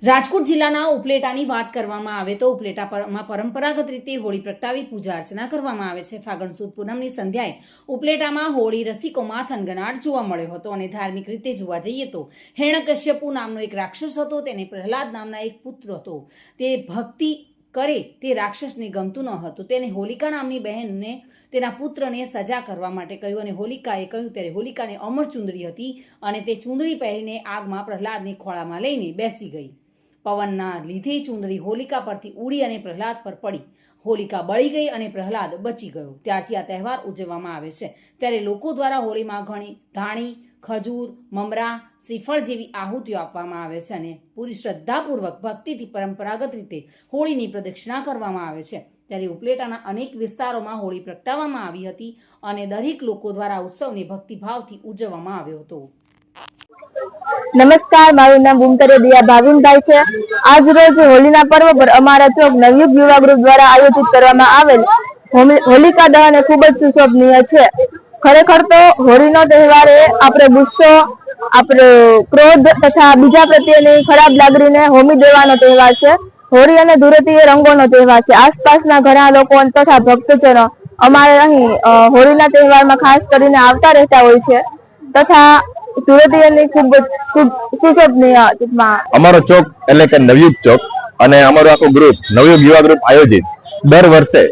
રાજકોટ જિલ્લાના ઉપલેટાની વાત કરવામાં આવે તો ઉપલેટામાં પરંપરાગત રીતે હોળી પ્રગટાવી પૂજા અર્ચના કરવામાં આવે છે. ફાગણ સુદ પૂનમની સંધ્યાએ ઉપલેટામાં હોળી રસિકોમાં થનગનાટ જોવા મળ્યો હતો અને ધાર્મિક રીતે જોવા જઈએ તો હિરણ્યકશ્યપુ નામનો એક રાક્ષસ હતો. તેને પ્રહલાદ નામના એક પુત્ર હતો. તે ભક્તિ કરે તે રાક્ષસને ગમતું ન હતું. તેને હોલિકા નામની બહેનને તેના પુત્રને સજા કરવા માટે કહ્યું અને હોલિકાએ કહ્યું ત્યારે હોલિકાને અમર ચુંદડી હતી અને તે ચુંદડી પહેરીને આગમાં પ્રહલાદને ખોળામાં લઈને બેસી ગઈ. પવનના લીધે ચુંદડી હોલિકા પરથી ઉડી અને પ્રહલાદ પર પડી. હોલિકા બળી ગઈ અને પ્રહલાદ બચી ગયો. ત્યારથી આ તહેવાર ઉજવવામાં આવે છે. ત્યારે લોકો દ્વારા હોળીમાં ઘણી ધાણી, ખજૂર, મમરા, શ્રીફળ જેવી આહુતિઓ આપવામાં આવે છે અને પૂરી શ્રદ્ધાપૂર્વક ભક્તિથી પરંપરાગત રીતે હોળીની પ્રદક્ષિણા કરવામાં આવે છે. ત્યારે ઉપલેટાના અનેક વિસ્તારોમાં હોળી પ્રગટાવવામાં આવી હતી અને દરેક લોકો દ્વારા ઉત્સવને ભક્તિભાવથી ઉજવવામાં આવ્યો હતો. નમસ્કાર, મારું નામ બુમતરેડિયા ભાવિનભાઈ છે. આજ રોજ હોળીના પર્વ પર અમારા ચોક નવયુગ યુવા ગ્રુપ દ્વારા આયોજિત કરવામાં આવેલ હોલિકા દહન ખૂબ જ સુશોભનીય છે. ખરેખર તો હોળીનો તહેવાર એ આપણે ગુસ્સો, આપણે ક્રોધ તથા બીજા પ્રત્યેની ખરાબ લાગણીને હોમી દેવાનો તહેવાર છે. હોળી અને ધૂળેટી એ રંગોનો તહેવાર છે. આસપાસના ઘણા લોકો તથા ભક્તજનો અમારે અહીં હોળીના તહેવારમાં ખાસ કરીને આવતા રહેતા હોય છે તથા ધૂળેટીની ખૂબ સુશોભનીય અમારો ચોક એટલે કે નવયુગ ચોક અને અમારું આખું ગ્રુપ નવયુગ યુવા ગ્રુપ આયોજિત દર વર્ષે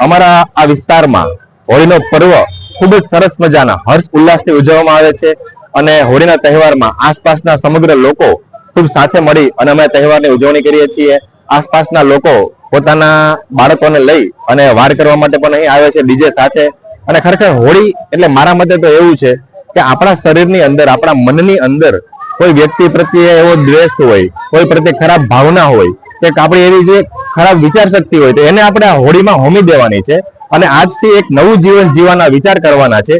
અમારા આ વિસ્તારમાં હોળીનો પર્વ ખૂબ જ સરસ મજાના હર્ષ ઉલ્લાસથી ઉજવવામાં આવે છે અને હોળીના તહેવારમાં આસપાસના સમગ્ર લોકો ખૂબ સાથે મળી અને અમે તહેવારની ઉજવણી કરીએ છીએ. આસપાસના લોકો પોતાના બાળકોને લઈ અને વાર કરવા માટે પણ અહીં આવે છે ડીજે સાથે. અને ખરેખર હોળી એટલે મારા મતે તો એવું છે કે આપણા શરીરની અંદર, આપણા મનની અંદર કોઈ વ્યક્તિ પ્રત્યે એવો દ્વેષ હોય, કોઈ પ્રત્યે ખરાબ ભાવના હોય, એક આપણી એવી જે ખરાબ વિચાર શક્તિ હોય, તો એને આપણે આ હોળીમાં હોમી દેવાની છે અને આજથી એક નવું જીવન જીવવાના વિચાર કરવાના છે.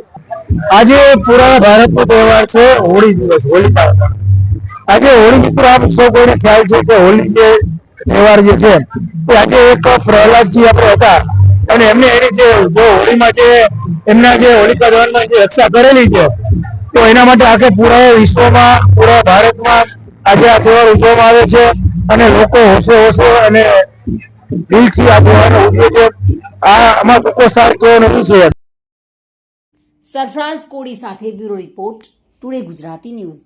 આજે પૂરા ભારતનો તહેવાર છે હોળી દિવસ, હોલિકા દહન. આજે હોળી મિત્રો આપ સૌ કોઈને ખ્યાલ છે કે હોળી જે તહેવાર જે છે એ આજે એક પ્રહલાદજી આપણે હતા અને એમને એની જે હોળીમાં જે એમના જે હોલિકા દહનમાં જે રક્ષા કરેલી છે તો એના માટે આખે પૂરા વિશ્વમાં, પૂરા ભારતમાં આજે આ તહેવાર ઉજવવામાં આવે છે અને લોકો હોશે હોશે અને દિલથી આ તહેવારને ઉજવે છે. આ આમાં લોકો સાર કેવો નથી છે. સરફરાઝ કોડી સાથે bureau report, today Gujarati news.